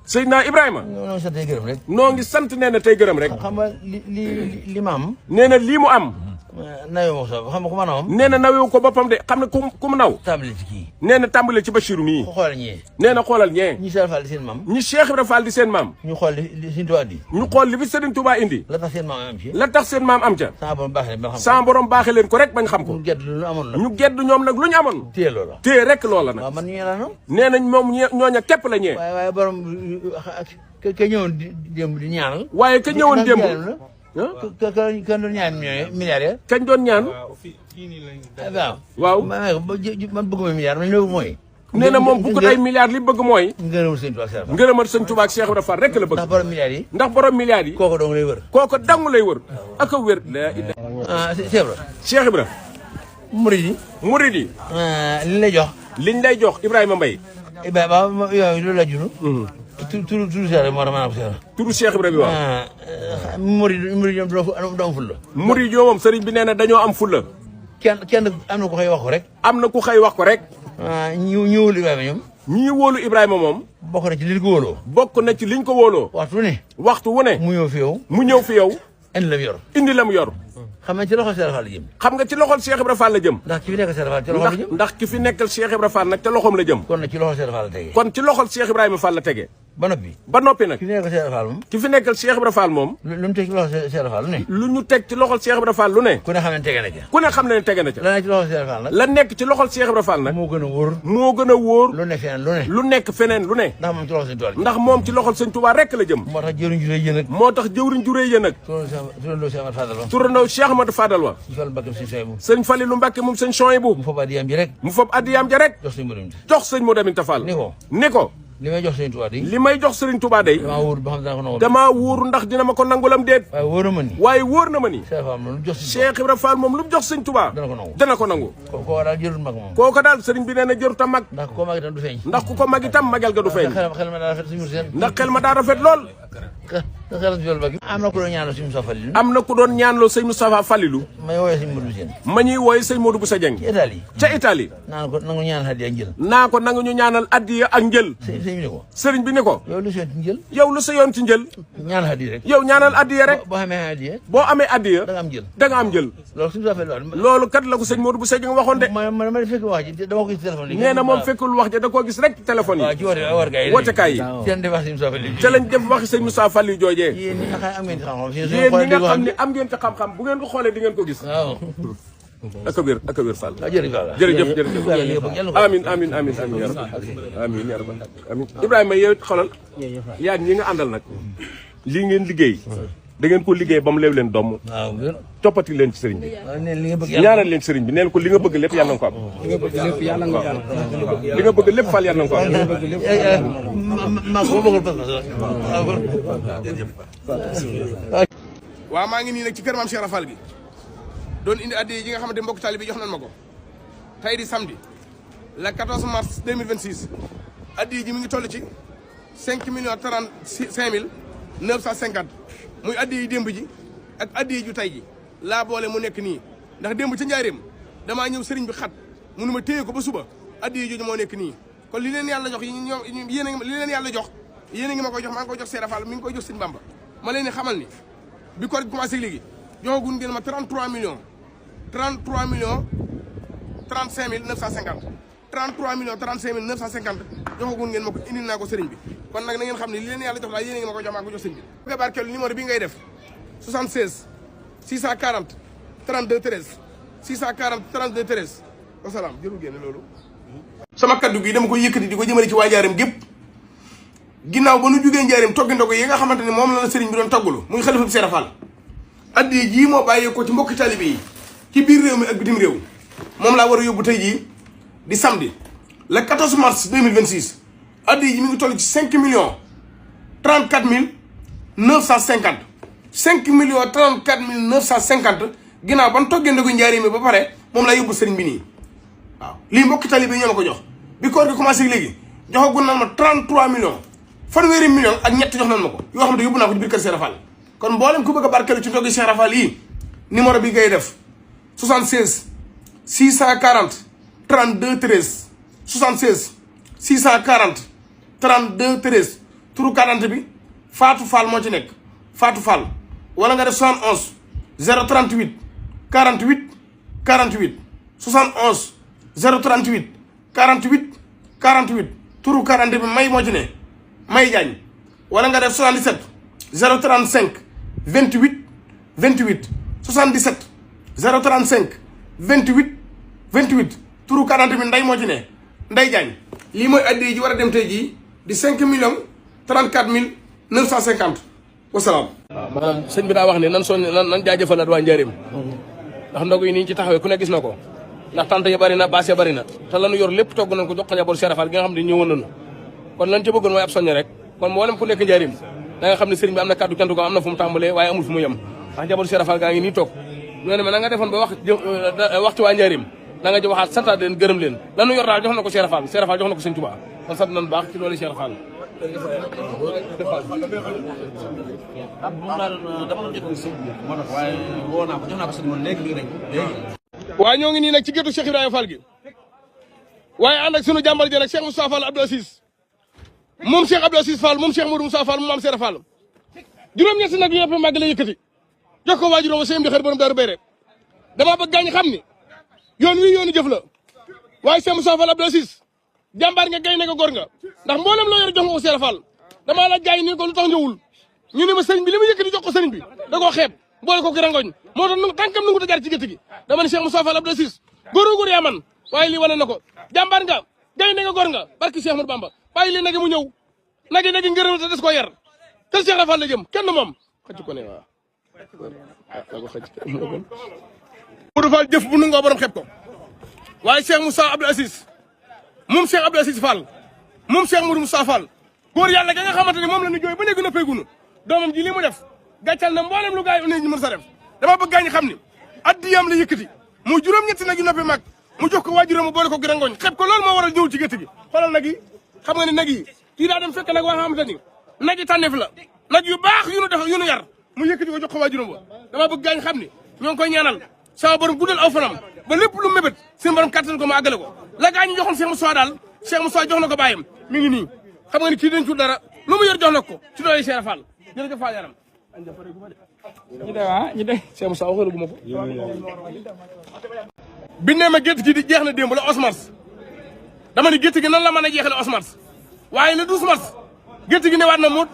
Seydina Ibrahima noo ngi sant nee na tey gërëm rek xam nga li ma am nee na lii mu am nawe mo so xam nga ku ma nawam nee na nawewu ko boppam de xam ne ku mu naw tàmbali ci kii nee na tàmbale ci Bachirou mii xool ñee nee na xoolal ñee ñi Cheikh Fall di seen maam ñi Cheikh Ibra Fall di seen maam ñu xool li Serigne Touba di ñu xool li fi Serigne Touba indi la tax seen maam am ci la tax seen maam am ca sama borom baaxee ba xam sa borom baaxee leen ko rek bañ xam ko ñu gedd lu amoon la ñu gedd ñoom nag lu ñu amoon téye loola téye rek loola nag waaw man ñu la no nee nañ moom ñooña képp la ñee waaye borom ka ñëwoon démb di ñaanal waaye ka ñëwoon démb ka doon ñaan milliards ya kañ doon ñaan waaw waaw man bëgguma milliards man loolu mooy nee na moom bu ko ay milliards li bëgg mooy ngërëmal Sëñ Tuubaa Cheikh ngërëmal Sëñ Tuubaa ak Cheikh Ibra Fall rek la bëgg ndax borom milliards yi ndax borom milliards yi kooku dong lay wër kooko dangu lay wër ak a wér la ida Cheikh Ibra Cheikh Ibra murid yi murid yi li lay jox liñ lay jox Ibrahima Mbaye Ibrahima yooyu loolu la junu turu Cheikh moo tax ma ko Cheikh turu Cheikh Ibra bi waaw murid ñoom doom ful la murid yoo moom sëriñ bi nee na dañoo am fulla kenn am na ko xëy wax ko rek am na ku xëy wax ko rek ñëwul Ibrahima ñoom ñii wóolu Ibrahima moom bokk na ci li ko wóoloo bokk na ci liñ ko wóoloo waxtu wu ne mu ñëw fi yow indi la mu yor indi la mu yor xam nga ci loxol Cheikh Fall la jëm xam nga ci loxol Cheikh Ibra Fall la jëm ndax ki fi nekkal Cheikh Fall ci loxol la jëm ndax ki fi nekkal Cheikh Ibra Fall nag te loxoom la jëm kon nag ci loxol Cheikh Fall la tegee kon ci loxol Cheikh Ibrahima Fall la tegee ba noppi nag ki fi nekkal Cheikh Fall moom ki fi nekkal Cheikh Ibra Fall moom lu mu teg ci loxol Cheikh Fall lu ne lu ñu teg ci loxol Cheikh Ibra Fall lu ne ku ne xam ne tege na ca ku ne xam ne tege na ca la nekk ci loxol Cheikh Fall nag la nekk ci loxol Cheikh Ibra Fall nag moo gën a wóor lu ne feneen lu ne lu nekk feneen lu ne ndax moom ci loxol Sëñ Tuubaa ndax moom ci loxol Sëñ Tuubaa rek la jëm moo tax jëwriñ ju rëy yéen nag turandoo Cheikh Amadou Fadal wa sëñ Falilou Mbacké moom sëñ Chouaïbou mu fob addiyaam ja rek jox sëñ Modou Aminta Fall ni ko li may jox Serigne Touba day li may jox Serigne Touba day damaa wóoru ndax dina ma ko nangulam déet waaye wóor na ma ni Cheikh Ibra Fall moom lu mu jox Serigne Touba dana ko nangu kooko daal Serigne bi nee na jërut a mag ndax ku ko mag itam magal ga du feeñ ndax xel ma daa rafet lool am na ku doon ñaanloo sëñ Moustapha Falilou am na ku doon ñaanloo sëñ Moustapha Falilou ma ñuy wooye sëñ Modou Boussa Dieng ca Italie naa ko nangu ñaanal addiya ak njël naa ko nangu ñu ñaanal addiya ak njël sëriñ bi ni ko yow lu sa yoon ci njël ñaanal addiya rek yow ñaanal addiya rek boo amee addiya da nga am njël loolu kat la ko sëñ Modou Boussa Dieng waxoon de nee na moom fekkul wax ji da koo gis rek téléphone yi wootekaay yi ca lañ def waxi sëñ Moustapha Falilou joojee yéen ñi nga xam ne am ngeen ci xam-xam bu ngeen ko xoolee di ngeen ko gis ak a wér Fall jërëjëf amin amin ya rabbal amin Ibrahima yow xoolal yaa ñi nga àndal nag lii ngeen liggéey da ngeen ko liggéey ba mu leew leen doom toppati leen ci sëriñ bi ñaanal leen sëriñ bi neen ko li nga bëgg lépp yàlla nga ko am li nga bëgg lépp Fall yàlla nga ko am waaw maa ngi nii nag ci kër maam Cheikh Rafal gi doon indi addi yi nga xamante mbokk taalibe bi jox nañ ma ko tey di samedi le 14 mars 2026 addi ji mi ngi toll ci 5 millions 35 mille 950 muy addi yi démb ji ak addi yi ju tey ji laa boole mu nekk nii ndax démb ca njaareem damaa ñëw sëriñ bi xat munu ma téye ko ba suba addi yi jooju moo nekk nii kon li leen yàlla jox ñoom yéen li leen yàlla jox yéen a ngi ma koy jox maa ngi koy jox Cheikh Rafal mi ngi koy jox sëñ Bamba ma leen ni xamal ni bi koor gi commencé léegi joxagun ngeen ma 33 millions 35 mille 950 33 millions 35 mille 950 joxagun ngeen ma ko indil naa ko sëriñ bi kon nag na ngeen xam ne li leen yàlla jox laa yéen a ngi ma koy jox maa ngi ko jox sëriñ bi nga barkeelu numéro bi ngay def 76 640 32 13 640 32 13 wasalaam jërul génne loolu sama kaddu gi dama ko yëkkati di ko jëmale ci waa Njaareem gépp ginnaaw ba nu jugee Njaareem toggi ndogu yi nga xamante ne moom la sëriñ bi doon toggulu muy xalifa bi Cheikh Rafal addi jii moo bàyyee ko ci mbokki talibé yi ci biir réew mi ak bitim réew moom laa war a yóbbu tey jii di samedi le 14 mars 2026 addi ji mi ngi toll ci 5 millions 34 mille 950 5 millions 34 mille 950 ginnaaw ban toggee ndogu Njaareem mi ba pare moom laa yóbbu sëriñ bi nii waaw lii mbokki talibé yi ñoo ma ko jox bi koor gi commencé léegi joxagul na ma 33 millions fanweeri millions ak ñett jox nañ ma ko yoo xam ne yóbbu naa ko ci biir kër Cheikh Rafal kon mboolem ku bëgg a barkeelu ci ndoggi Cheikh Rafal yi numéro bi ngay def 76 640 32 13 76 640 32 13 turu carte bi Fatou Fall moo ci nekk Fatou Fall wala nga def 71 038 48 48 71 038 48 48 turu carte bi may moo ci ne May Diagne wala nga def 77 035 28 28 77 035 28 28 turu carte bi nday moo ci ne Ndeye Diagne lii mooy addi ji war a dem tey jii di 5 millions 34 mille 950 wasalaam. waaw maanaam sëñ bi daa wax ne nan jaajëfalaat waa Njaaréem ndax ndog yi nii ci taxawee ku ne gis na ko ndax tante yi bari na baas ya bari na te lanu yor lépp togg nañ ko jox ko njaboot Cheikh Fall gi nga xam ne ñëwoon nañu kon lan ci bëggoon mooy ab soññe rek kon mboolem ku nekk Njaaréem da nga xam ne sëriñ bi am na kàddu cantu ko am na fu mu tàmbalee waaye amul fu mu yem ndax njaboot Cheikh Fall gaa ngi nii toog ñoo ne ma na nga defoon ba waxtu waa Njaaréem da nga ci waxaat santaat leen gërëm leen lanu yor daal jox na ko Cheikh Fall jox na ko sëñ Touba kon sant nañu baax ci loolu Cheikh Fall waaye ñoo ngi nii nag ci géttu Cheikh Ibrahima Fall gi waaye ànd ak sunu jàmbal ji nag Cheikh Moustapha Fall Abdou Aziz moom Cheikh Abdou Aziz Fall moom Cheikh Modou Moustapha Fall moom Mame Cheikh Fall juróom-ñett nag yu yëpp màgg la yëkkati jox ko waajuróom sëñ bi xër borom Daaru Bayre dama bëgg gaañ xam ni yoon wi yoonu jëf la waaye Cheikh Moustapha Fall Abdou Aziz jàmbaar nga gay ne nga góor nga ndax mboolem loo yor jox nga ko Cheikh Fall damaa la gaay ni ko lu tax ñëwul ñu ne ma sëriñ bi li mu yëkkati jox ko sëriñ bi da koo xeeb boole ko ki rangoñ moo tax tànkam nangu ta jaar ci gétt gi dama ne Cheikh Moustapha Fall Abdou Aziz góor yaa man waaye lii wane na ko jàmbaar nga gay ne nga góor nga barki Cheikh Ahmadou Bamba bàyyi lii nagi mu ñëw nagi ngërëm te des koo yar kër Cheikh Fall la jëm kenn moom xëcc ko ne waaw ko xëcc Modou Fall jëf bu nungoo borom xeeb ko waaye Cheikh Moustapha Abdou Aziz moom Cheikh Abdou Aziz Fall moom Cheikh Modou Moustapha Fall góor yàlla ga nga xamante ni moom la ñu jooy ba léegi noppeegunu doomam ji li mu def gàccal na mboolem lu gaay yi ñu mën sa def dama bëgg gaa ñi xam ni addiyam la yëkkati mu juróom-ñetti nag yu noppi mag mu jox ko waajuram mu boole ko gërëngooñ xeeb ko loolu moo waral ñëw ci gétt gi xoolal nag yi xam nga ne nag yi kii daa dem fekk nag waa xamante ni nag yi tànneef la nag yu baax yu nu def yu nu yar mu yëkkati ko jox ko waajuram ba dama bëgg gaa ñi xam ni ñoo ngi koy ñaanal sama borom guddal aw fanam ba lépp lu mébét seen borom kàttan ko ma àggale ko la gaa ñi joxoon Cheikh Moussa daal Cheikh Moussa jox na ko bàyyam mi ngi nii xam nga ni kii dencul dara lu mu yor jox na ko ci doole Cheikh Fall jërëjëf Fall yaram ñu de Cheikh Moussa waxal gu ma ko bi ne ma gétt gi di jeex na démb la 11 mars dama ni gétt gi nan la mën a jeexee la 11 mars waaye le 12 mars gétt gi newaat na mut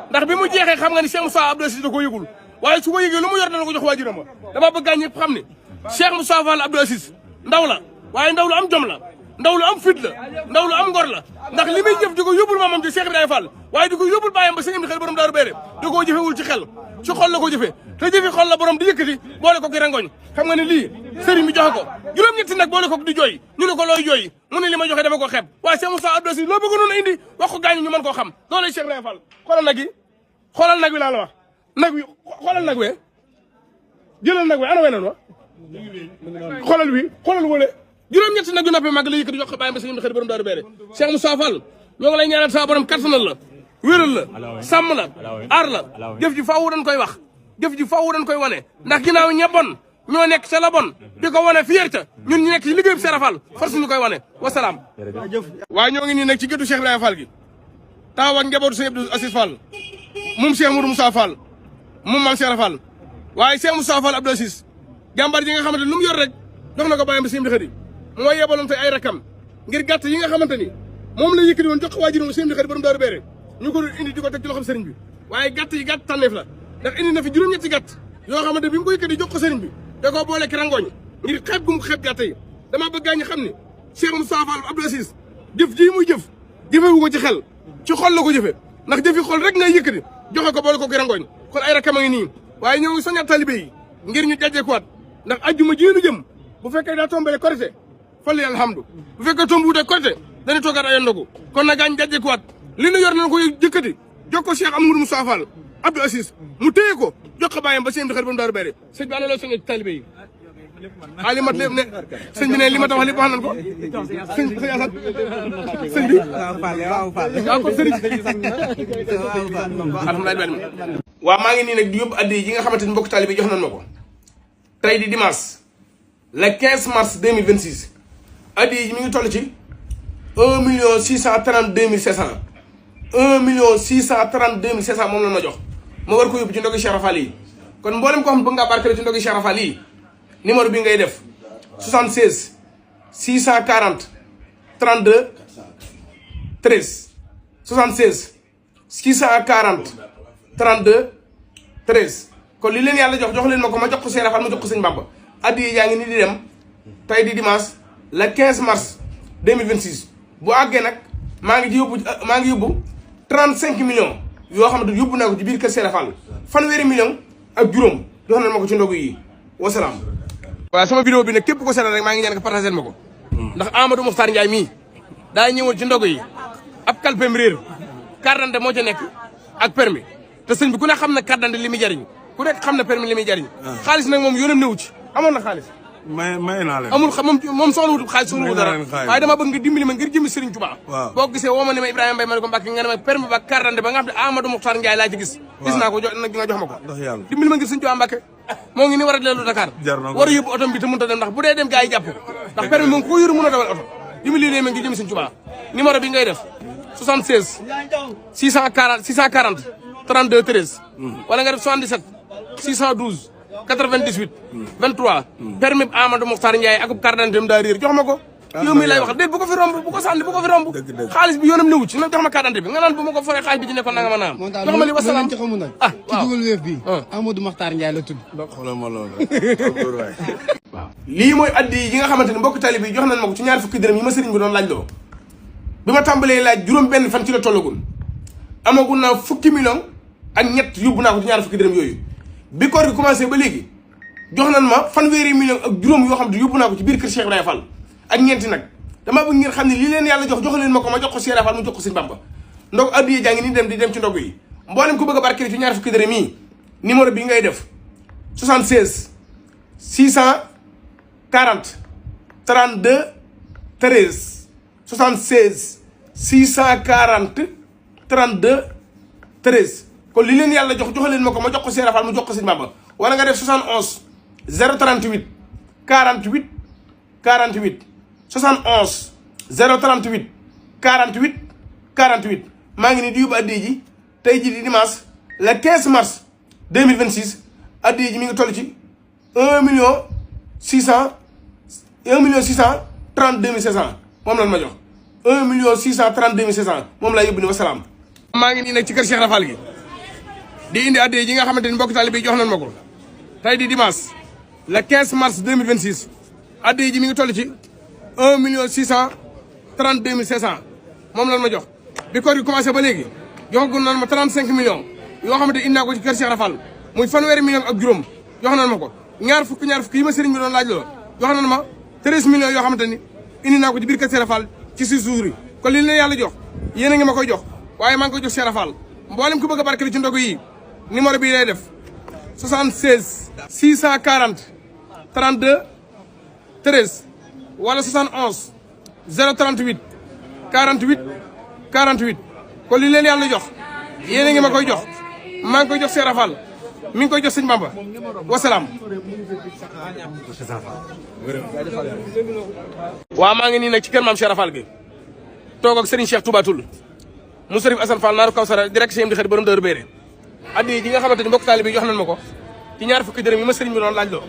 ndax bi mu jeexee xam nga ni Cheikh Moussa Abdou Aziz da ko yëgul waaye su ko yëgee lu mu yor dana ko jox waajuram ba dama bëgg ñëpp xam ne Cheikh Moussa Fall Abdou Aziz ndaw la waaye ndaw lu am jom la ndaw lu am fit la ndaw lu am ngor la ndax li muy jëf di ko yóbbul maamam ci Cheikh Ibrahima Fall waaye di ko yóbbul bàyyam ba sëñ bi xel borom Daaru Bayre da koo jëfewul ci xel ci xol la ko jëfee te jëfi xol la borom di yëkkati boole ko ki rangoñ xam nga ne lii sëriñ bi joxe ko juróom-ñetti nag boole ko di jooy ñu ne ko looy jooy mu ne li ma joxe dafa ko xeeb waaye Cheikh Moussa Abdou Aziz loo bëgg noonu indi wax ko gaañu ñu mën koo xam loolu Cheikh Ibrahima Fall xoolal nag yi xoolal nag wi laa la wax nag wi xoolal nag wee jëlal nag wee ana weneen wa xoolal wi xoolal wële juróom-ñetti nag yu noppi mag la yëkkati jox ko bàyyi ba sëñ bi xëy borom Daaru Bayre Cheikh Moussa Fall ñoo ngi lay ñaanal sa borom kattanal la wéral la sàmm la aar la jëf ji faaw dañ koy wax jëf ji faaw dañ koy wane ndax ginnaaw ña bon ñoo nekk ca la bon di ko wane fier ca ñun ñu nekk ci liggéey bi Cheikh Fall force ñu koy wane wasalaam waaye ñoo ngi nii nag ci géttu Cheikh Ibrahima Fall gi taw ak njabootu sëñ Abdou Aziz Fall moom Cheikh Modou Moustapha Fall moom Mame Cheikh Fall waaye Cheikh Moustapha Fall Abdou Aziz jàmbaar ji nga xamante ni lu mu yor rek jox na ko bàyyam bi sëñ bi xëdi mooy yebaloon tey ay rakam ngir gàtt yi nga xamante ni moom la yëkkati woon jox ko waajuram sëñ bi xëdi borom Daaru Bayre ñu ko doon indi di ko teg ci loxoom sëriñ bi waaye gàtt yi gàtt tànneef la ndax indi na fi juróom-ñetti gàtt yoo xamante bi mu ko yëkkati jox ko sëriñ bi da koo boole ki rangooñ ngir xeeb gu mu xeeb gàtt yi dama bëgg ñu xam ne Cheikh Moustapha Fall Abdou Aziz jëf ji muy jëf jëfewu ko ci xel ci xol la ko jëfe ndax jëfi xol rek ngay yëkkati joxe ko boole ko ki rangooñ kon ay rakam a ngi nii waaye ñoo ngi soññal talibé yi ngir ñu jajjeekuwaat ndax ajjuma ji ñu jëm bu fekkee daa tombé korité fali alhamdu bu fekkee tomb wuute korité dañuy toogaat ay ndogu kon nag gaañ jajjeekuwaat li ñu yor nañ ko jëkkati jox ko Cheikh Amadou Moustapha Fall Abdou Aziz mu téye ko jox ko bàyyam ba sëñ bi xel ba mu Daaru Bayre sëñ bi ana loo soññee ci talibé yi li mat lépp ne sëñ bi ne li ma tax wax lépp wax nañ ko sëñ Assane sëñ bi waaw kon sëriñ alhamdulilah waaw maa ngi nii nag di yóbbu addi yi nga xamante ni mbokk talibé jox nañ ma ko tey di dimanche le 15 mars 2026 addi yi mi ngi toll ci 1 632 500 1 632 500 moom la ma jox ma war ko yóbbu ci ndogu Cheikh Rafal yi kon mboolem ko xam bëgg ngaa barkeel ci ndogu Cheikh Rafal yi numéro bi ngay def 76 640 32 13 76 640 32 13 kon li leen yàlla jox leen ma ko ma jox ko Cheikh Rafal ma jox ko sëñ Bamba addi yaa ngi ni di dem tey di dimanche le 15 mars 2026 bu àggee nag maa ngi yóbbu 35 millions yoo xam ne yóbbu naa ko ci biir kër Cheikh Rafal fanweeri million ak juróom jox nañ ma ko ci ndogu yi wasalaam. waaw sama vidéo bi nag képp ko seetaan rek maa ngi ñaan ko partagé ma ko ndax Amadou Mokhtar Ndiaye mii daa ñëwoon ci ndogu yi ab kalpem réer carte d'identité moo ca nekk ak permis te sëñ bi ku ne xam na carte d'identité li muy jariñ ku nekk xam na permis li muy jariñ xaalis nag moom yoonam newu ci amoon na xaalis may naa leen amul moom soxla wut xaalis soxla wut dara waaye dama bëgg nga dimbali ma ngir jëmmi Serigne Touba boo gisee woo ma ne ma Ibrahima Mbaye ma ne ko Mbacke nga ne ma permis ba carte d'identité ba nga xam ne Amadou Mokhtar Ndiaye laa ci gis naa ko nga jox ma ko dimbali ma ngir Serigne Touba Mbacke moo ngi ni war a dellu Dakar war a yóbbu oto bi te mënut a dem ndax bu dee dem gars yi jàpp ndax permis moom ko yóru mën a dawal oto dimbali leen ma ngir jëmmi Serigne Touba numéro bi ngay def 76 640 32 13 wala nga def 77 612 98 23 permis Amadou Mokhtar Ndiaye ak carte d'identité daa réer jox ma ko yow mi lay wax déet bu ko fi romb bu ko sànni bu ko fi romb xaalis bi yoonam newu ci na jox ma carte d'identité bi nga naan bu ma ko foree xaalis bi ci nekkoon nanga ma naam jox ma li wasalaam ah waaw ci dugal wéef bi Amadou Mokhtar Ndiaye la tudd xoolal ma loolu waaw lii mooy addi yi nga xamante ne mbokk tali bi jox nañ ma ko ci ñaar fukki dërëm yi ma sëriñ bi doon laaj loo bi ma tàmbalee laaj juróom benn fan ci la tollagul amagul naa fukki million ak ñett yóbbu naa ko ci ñaar fukki dërëm yooyu bi koor gi commencé ba léegi jox nañ ma fanweeri million ak juróom yoo xam ne yóbbu naa ko ci biir kër Cheikh Ibrahima Fall ak ñeenti nag damaa bëgg ngeen xam ne lii leen yàlla jox leen ma ko ma jox ko Cheikh Ibrahima Fall mu jox ko sëñ Bamba ndog addiye jaa ngi nii di dem ci ndog yi mboolem ko bëgg a barkeel ci ñaar fukki dërëm yi numéro bi ngay def 76 640 32 13 76 640 32 13 kon li leen yàlla jox leen ma ko ma jox ko Cheikh Ibrahima Fall mu jox ko sëñ Bamba wala nga def 71 038 48 48 71 038 48 48 maa ngi nii di yóbbu addiya ji tey ji di dimanche le 15 mars 2026 addiya ji mi ngi toll ci 1 million 632 500 moom lan ma jox 1 million 632 500 moom laa yóbbu ni wasalaam. maa ngi nii nag ci kër Cheikh Rafal gi di indi addiya ji nga xamante ni mbokk taalibe bi jox nañ ma ko tey di dimanche le 15 mars 2026 addiya ji mi ngi toll ci 1 million 632 500 moom lan ma jox bi koor gi commencé ba léegi joxagul nañ ma 35 millions yoo xamante indi naa ko ci kër Cheikh Rafal muy fanweeri millions ak juróom jox nañ ma ko ñaar fukki yi ma sëriñ bi doon laaj loo jox nañ ma 13 millions yoo xamante ni indi naa ko ci biir kër Cheikh Rafal ci si suur yi kon li leen yàlla jox yéen a ngi ma koy jox waaye maa ngi koy jox Cheikh Rafal mboolem ku bëgg a barkeel ci ndogu yi numéro bii lay def 76 640 32 13 wala 71 038 48 48 kon li leen yàlla jox yéen a ngi ma koy jox maa ngi koy jox Cheikh Rafal mi ngi koy jox sëñ Bamba wasalaam. waaw maa ngi nii nag ci kër maam Cheikh Rafal gi toog ak Serigne Cheikh Touba Toul mu Serif Assane Fall naaru Kawsara direct CM di xarit borom Daaru Béere addi ji nga xamante ni mbokk taalibe bi jox nañ ma ko ci ñaar fukki dërëm yi ma sëriñ bi doon laaj loo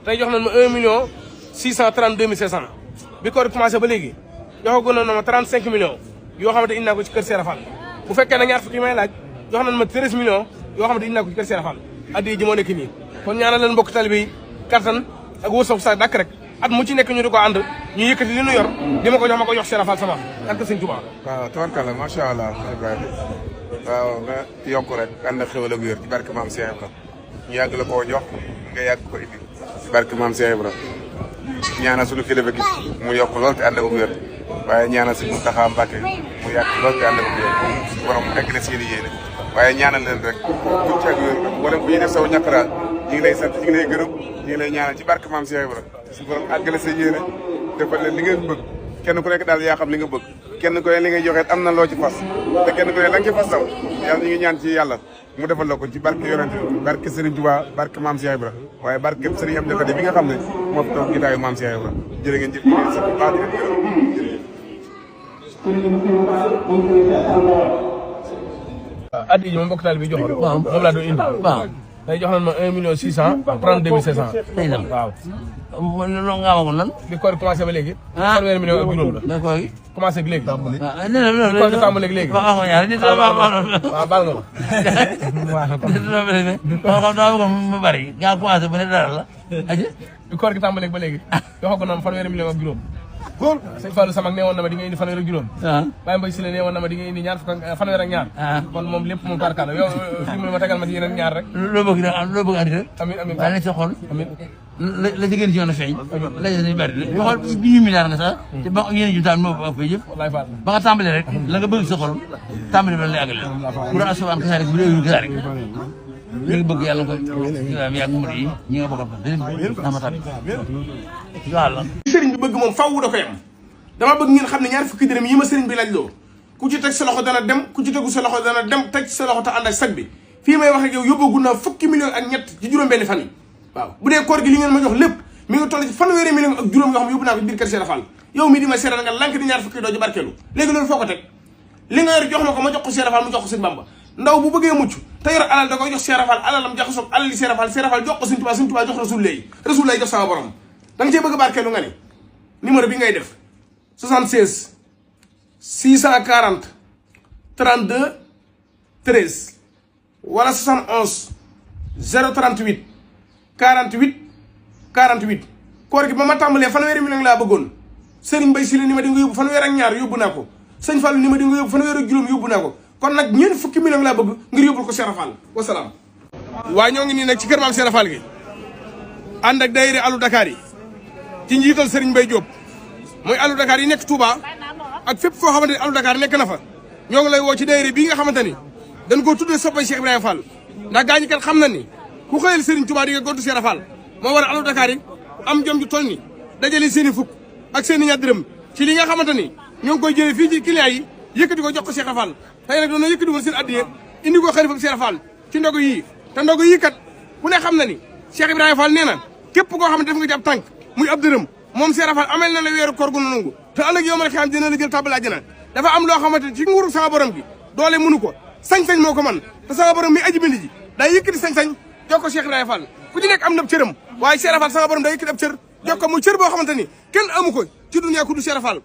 tey jox nañ ma 1 million 632 500 bi koor commencé ba léegi joxagoon na ma 35 millions yoo xamante indi naa ko ci kër Cheikh Rafal bu fekkee na ñaar fukki yi may laaj jox nañ ma 13 millions yoo xamante indi naa ko ci kër Cheikh Rafal addi ji moo nekk nii kon ñaanal leen mbokk taalibe yi kattan ak wërsëg sa dàkk rek at mu ci nekk ñu di ko ànd ñu yëkkati li ñu yor di ma ko jox ma ko jox Cheikh Rafal sama ak sëñ Touba. waaw tabarkalla macha allah Ibrahima waaw nga yokk rek ànd ak xéwal ak wér ci barke maam Cheikh Ibra ñu yàgg la koo jox nga yàgg ko indi ci barke maam Cheikh Ibra ñaanal suñu kilifa gi mu yokk lool te ànd ak wér waaye ñaanal si Mountakha Mbacké mu yàgg lool te ànd ak wér suñu borom nekk na seen yéene waaye ñaanal leen rek tuuti ci ak wér wala bu ñuy def saw ñàkk daal ñu ngi lay sant ñu ngi lay gërëm ñu ngi lay ñaanal ci barke maam Cheikh Ibra suñu borom àggale sa yéene defal leen li ngeen bëgg kenn ku nekk daal yaa xam li nga bëgg kenn ku ne li ngay joxe am na loo ci fas te kenn ku ne la nga ci fas taw yàlla ñu ngi ñaan ci yàlla mu defal la ko ci barke yonente barke Serigne Touba barke maam Cheikh Ibra waaye barke Serigne Amdi Khady bi nga xam ne moo fi toog gitaayu maam Cheikh Ibra jërë ngeen jëf ngeen sant baax di leen gërëm addi ji ma mbokk taal bi joxoon. waaw moom laa doon indi. waaw tey jox nañ ma 1 million 632 500. waaw. loolu nga amagoon lan. bi koor commencé ba léegi. fanweeri million ak juróom la. d'accord. commencé ak léegi. waaw nee na loolu. bi koor tàmbali ak léegi. waaw ñaar nit la waaw baal nga ma. waaw daa bëggoon mu bari nga commencé ba ne dara la. bi koor gi tàmbali ba léegi. joxagoon na ma fanweeri million ak juróom. góor sëñ Fallou Samak nee woon na ma di nga indi fanweer ak juróom. Baye Mbaye Sylla nee woon na ma di nga indi ñaar fukk ak fanweer ak ñaar. kon moom lépp moom barkaala yow fii mu ne ma tegal ma ci yeneen ñaar rek. loo bëgg andi rek. amiin amiin waaye nañ sa xol. amiin la ci gën ci yoon a feeñ. la ci gën bari ñu xool bi ñu milliard nga sax. te ba yéen a ju tamit moo ëpp yëpp. ba nga tàmbalee rek la nga bëgg sa xol tàmbali ba la àggale. bu doon assurance kese rek bu dee kese rek. li nga bëgg yàlla ko yàgg mu yi ñi nga bokkal nama tabi yàlla sëriñ bi bëgg moom faww da koy am dama bëgg ngeen xam ne ñaar fukki dërëm yi ma sëriñ bi laaj loo ku ci teg sa loxo dana dem ku ci tegu sa loxo dana dem teg sa loxo te ànd ak sag bi fii may wax ak yow yóbboogu naa fukki million ak ñett ci juróom-benni fan yi waaw bu dee koor gi li ngeen ma jox lépp mi ngi toll ci fanweeri million ak juróom yoo xam ne yóbbu naa ko biir kër Cheikh Fall yow mi di ma seeral nga lànk di ñaar fukki doo ci barkeelu léegi loolu foo ko teg li nga yor jox ma ko ma jox ko Cheikh Fall mu jox ko sëñ Bamba ndaw bu bëggee mucc te yor alal da koy jox Cheikh Fall alalam jaxasoo alal li Cheikh Fall jox ko Sëñ Tuubaa jox Rasulullah jox sama borom da nga cee bëgg barkeelu nga ni numéro bi ngay def 76 640 32 13 wala 71 038 48 48 koor gi ba ma tàmbalee fanweeri million laa bëggoon Serigne Mbaye Sylla ni ma di nga yóbbu fanweer ak ñaar yóbbu naa ko Sëñ Fallu ni ma di nga yóbbu fanweer ak juróom yóbbu naa ko kon nag ñeent fukki million laa bëgg ngir yóbbul ko Cheikh Fall wasalaam. waa ñoo ngi nii nag ci kër maam Cheikh Fall gi ànd ak daayira Alu Dakar yi ci njiital Serigne Mbaye Diop mooy Alu Dakar yi nekk Touba ak fépp foo xamante ni Alu Dakar nekk na fa ñoo ngi lay woo ci daayira bii nga xamante ni dañ koo tuddee soppay Cheikh Ibrahima Fall ndax gaañu kat xam na ni ku xëyal Serigne Touba di nga gontu Cheikh Fall moo war a Alu Dakar yi am jom ju toll ni dajale seen i fukk ak seen i ñaar dërëm ci li nga xamante ni ñoo ngi koy jëlee fii ci client yi yëkkati ko jox ko Cheikh Fall tey nag doon na yëkkati woon seen addiye indi ko xalifa Cheikh Fall ci ndogu yii te ndogu yii kat ku ne xam na ni Cheikh Ibrahima Fall nee na képp koo xam ne def nga ci ab tànk muy ab dërëm moom Cheikh Fall amel na la weeru koor gu nangu te ëllëg yow ma xam dina la jël tabal àjjana dafa am loo xamante ni ci nguuru sama borom gi doole mënu ko sañ-sañ moo ko man te sama borom mi aji bind ji day yëkkati sañ-sañ jox ko Cheikh Ibrahima Fall ku ci nekk am na cëram waaye Cheikh Fall sama borom day yëkkati ab cër jox ko muy cër boo xamante ni kenn amu ko ci dunya ku du Cheikh Fall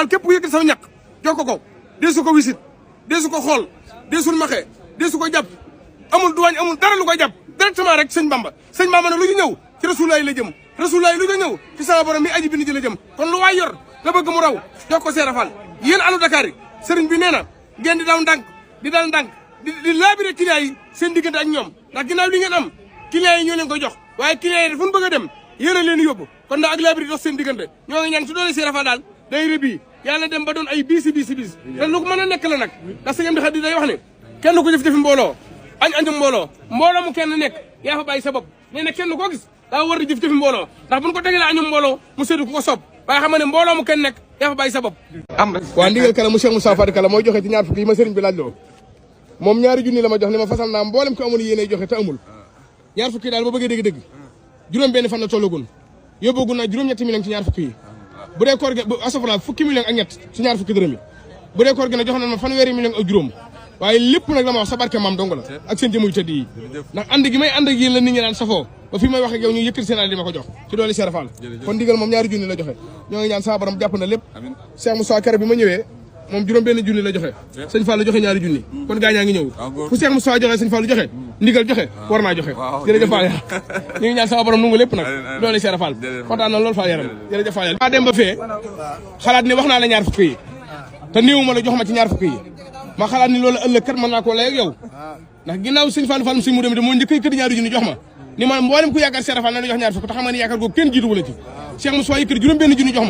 képp ku yëkkati saw ñàkk jox ko deesu ko wisit deesu ko xool deesul maxee deesu ko jàpp amul duwaañ amul dara lu koy jàpp directement rek sëñ Bamba ne lu ñu ñëw ci Rasulullaay la jëm Rasulullaay lu ñu ñëw ci sama borom mi aji bind ji la jëm kon lu waay yor la bëgg mu raw jox ko Cheikh Fall yéen Alu Dakar yi sëriñ bi nee na ngeen di daw ndànk di dal ndànk di laabire client yi seen diggante ak ñoom ndax ginnaaw li ngeen am client yi ñoo leen ko jox waaye client yi fu ñu bëgg a dem yéen a leen yóbbu kon ndax ak laabire dox seen diggante ñoo ngi ñaan su doole Cheikh Fall daal day rëbbi yàlla dem ba doon ay biisi te lu ko mën a nekk la nag ndax sëñ am di xadi day wax ne kenn ko jëf-jëfi mbooloo añum mbooloo mu kenn nekk yaa fa bàyyi sa bopp nee na kenn koo gis daa war di jëf-jëfi mbooloo ndax buñ ko tegalee añum mbooloo mu séddu ku ko soob waaye xam ne mbooloo mu kenn nekk yaa fa bàyyi sa bopp waa ndigal kala mu Cheikh Moussa Fadi kala mooy joxe ci ñaar fukki yi ma sëriñ bi laaj loo moom ñaari junni la ma jox ne ma fasal naa mboolem ko amul yéene joxe te amul ñaar fukki daal ba bëggee dégg-dégg juróom benn fan la tollagun yóbboogun naa juróom-ñetti million ci ñaar fukki yi bu dee koor gi asafra fukki million ak ñett ci ñaar fukki dërëm yi bu dee koor gi nag jox na ma fanweeri million ak juróom waaye lépp nag la ma wax sa barke maam dong la ak seen jëmuy tëdd yi ndax ànd gi may ànd ak yéen la nit ñi daan safoo ba fi may wax ak yow ñu yëkkati seen àll di ma ko jox ci doole Cheikh Fall kon digal moom ñaari junni la joxe ñoo ngi ñaan sa borom jàpp na lépp Cheikh Moussa Kare bi ma ñëwee moom juróom benn junni la joxe sëñ Fall la joxe ñaari junni kon gaañaa ngi ñëw fu Cheikh Moussa joxe sëñ Fall joxe ndigal joxe war naa joxe jërëjëf Fall ñu ngi ñaan sa borom nungu lépp nag doole Cheikh Fall kontaan na loolu Fall yaram jërëjëf Fall maa dem ba fee xalaat ni wax naa la ñaar fukki yi te néew ma la jox ma ci ñaar fukki yi ma xalaat ni loolu ëllëg kat mën naa koo lay ak yow ndax ginnaaw sëñ Fall Fall sëñ mu dem moo njëkk yëkkati ñaari junni jox ma ni ma mboolem ku yaakaar Cheikh Fall na la jox ñaar fukki te xam nga ni yaakaar googu kenn jiitu wala ci Cheikh Moussa yëkkati juróom benn junni jox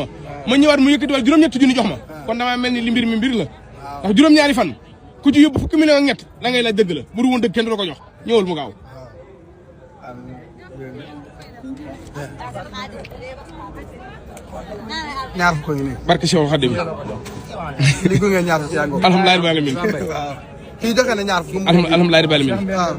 ma ñëwaat mu yëkkati wala juróom-ñetti junni jox ma kon damaa mel ni li mbir mi mbir la ndax juróom-ñaari fan ku ci yóbbu fukki million ak ñett la ngay laaj dëgg la bu du woon dëgg kenn du la ko jox ñëwal mu gaaw ñaar fukk ngi nii barke Cheikh Khadim li ko ngeen ñaar fukk yaa ngi alhamdulilah rabbil alamin kii joxe na ñaar fukk alhamdulilah rabbil alamin waaw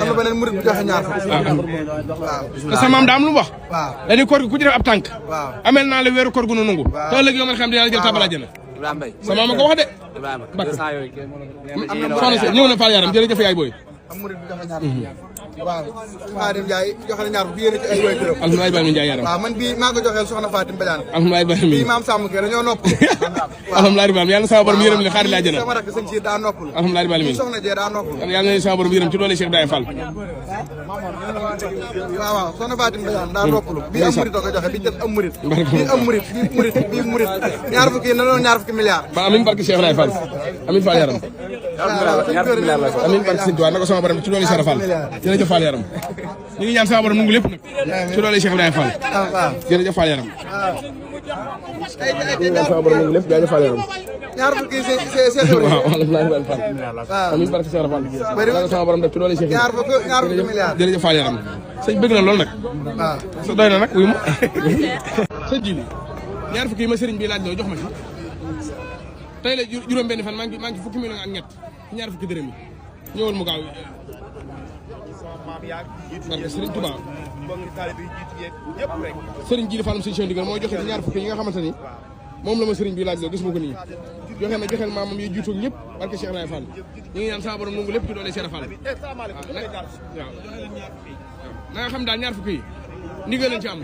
am na beneen murid bu joxe ñaar fukk waaw te sa maam daa am lu mu wax waaw dañuy koor gi ku ci def ab tànk waaw amel naa la weeru koor gu nu nangu te ëllëg yow man xam dinaa la jël tabal àjjana sa maama ko wax de. bakk soxna si ñëw na Fall Yaram jërëjëf yaay booy. am murid joxe ñaar waaw Fatim Ndiaye joxe na ñaar bi yéen ci ay way këram alhamdulilah Baye Ndiaye Yaram waaw man bii maa ko joxeel soxna Fatim Badiane alhamdulilah Baye bii maam Sàmm Kër dañoo noppal alhamdulilah Baye yàlla sama borom yërëm li xaari laa jëna sama rakk sëñ si daa noppal alhamdulilah Baye soxna jee daa noppal yàlla na sama borom yërëm ci doole Cheikh Ibrahima Fall waaw soxna Fatim Badiane daa noppalu bii am murid da ko joxe bi jël am murid bii am murid bii murid ñaar fukki na doon ñaar fukki milliards ba amin barke Cheikh Ibrahima Fall amin Fall Yaram amin barke Sëñ Tuubaa na ko sama borom ci doole Cheikh Fall jërëjëf Fall Yaram ñu ngi ñaan sama borom nangu lépp nag ci doole Cheikh Ibrahima Fall jërëjëf Fall Yaram ñu ngi ñaan sama borom nangu lépp jërëjëf Fall Yaram ñaar fukki waaw alhamdulilah Fall amin barke Cheikh Fall na ko sama borom def ci doole Cheikh ñaar fukki milliards jërëjëf Fall Yaram sëñ bëgg na lool nag sa doy na nag wuyu ma sëñ ji ñaar fukki yi ma sëriñ bi laaj loo jox ma ci tey la juróom benn fan maa ngi fukki million ak ñett ci ñaar fukki dërëm yi ñëwal mu gaaw barke Sëriñ Tuubaa sëriñ ji di Falloum sëñ Cheikh Ndigal mooy joxe ci ñaar fukki yi nga xamante ni moom la ma sëriñ bi laaj loo gis ma ko nii joxeel maamam yi jiitu ñëpp barke Cheikh Ibrahima Fall ñu ngi ñaan sama borom nangu lépp ci doole Cheikh Fall waaw na nga xam daal ñaar fukki yi ndigal lañ ci am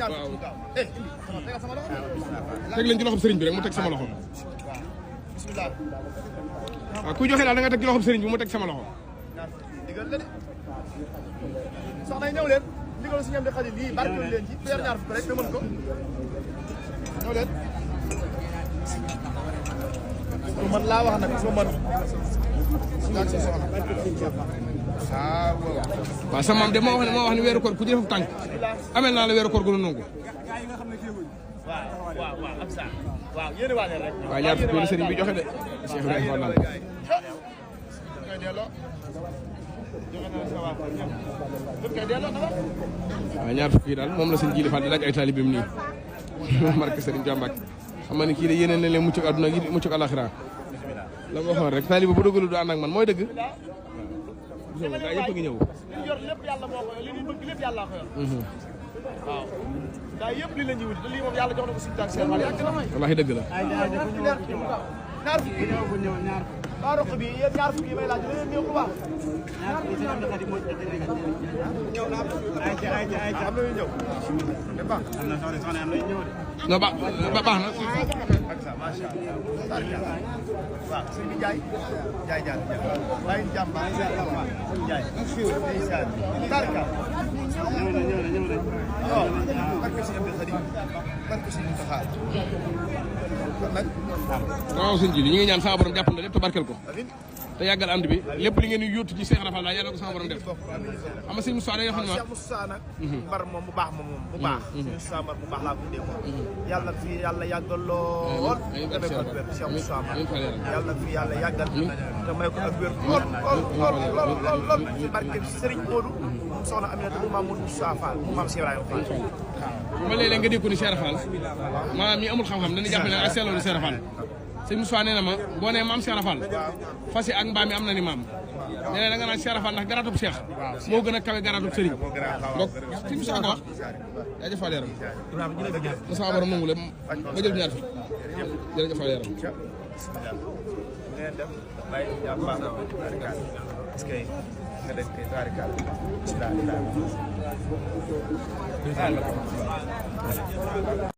waaw teg leen ci loxob sëriñ bi rek mu teg sama loxo waaw kuy joxe daal da nga teg ci loxob sëriñ bi mu teg sama loxo soxna yi ñëw leen ndigal si ñoom di xadi lii barkeel leen ci weer ñaar fukk rek te mën ko ñëw leen lu mën laa wax nag lu mën waaw sa maam de moo wax ne weeru koor ku ci def tànk amel naa la weeru koor gu la nangu waaw ñaar fukki la sëriñ bi joxe de Cheikh Ibrahima Fall waaw ñaar fukki yi daal moom la sëñ Jili Fall di laaj ay taalibeem nii marque Sëriñ Jàmbaak xam nga ni kii de yéene na leen mucc ak àdduna gi mucc ak àlaxira la ma waxoon rek taalibe bu dëggalu du ànd ak man mooy dëgg gaa yëpp a ngi ñëw waaw daa yëpp li la ñuy wut lii moom yàlla jox na ko suñu tànk seen wàll yàgg na wallaahi dëgg la ñaar fukki waa roq bi yéen ñaar fukki may laaj leen ñëw bu baax am na ñëw non baax na macha Allah waaw sëñ bi jaay bàyyi jàmm jaay ndeysaan barka waaw barke sëñ Abdou Khadim barke sëñ Mountakha kon nag waaw sëñ Jili ñu ngi ñaan sama borom jàpp na lépp te barkeel ko te yàggal ànd bi lépp li ngeen di yóotu ci Cheikh Rafal daal yàlla ko sama borom def xam nga sëñ Moussa day xam ne Cheikh Moussa nag mbar moom bu baax moom bu baax sëñ Moussa mbar bu baax laa ko dee moom yàlla fi yàlla yàggal lool te may ko ak wér Cheikh Moussa mbar yàlla fi yàlla yàggal te may ko ak wér lool ci barke Serigne Modou soxna Aminata mu maam Modou Moussa Fall mu maam Cheikh Ibrahima Fall ma léeg-léeg nga dégg ko ni Cheikh Rafal maanaam ñi amul xam-xam dañuy jàpp ne ak seetloo ni Cheikh Rafal sëñ Moussa nee na ma boo nee maam Cheikh Rafal fas yi ak mbaam mi am na ni maam nee na da nga naan Cheikh Rafal ndax garaatub Cheikh moo gën a kawe garaatub Serigne donc sëñ Moussa ko wax jaajëf Fall Yaram ma sama borom nangu la ma jël ñaar fi jërëjëf Fall Yaram nga def kay taarikaal bismillah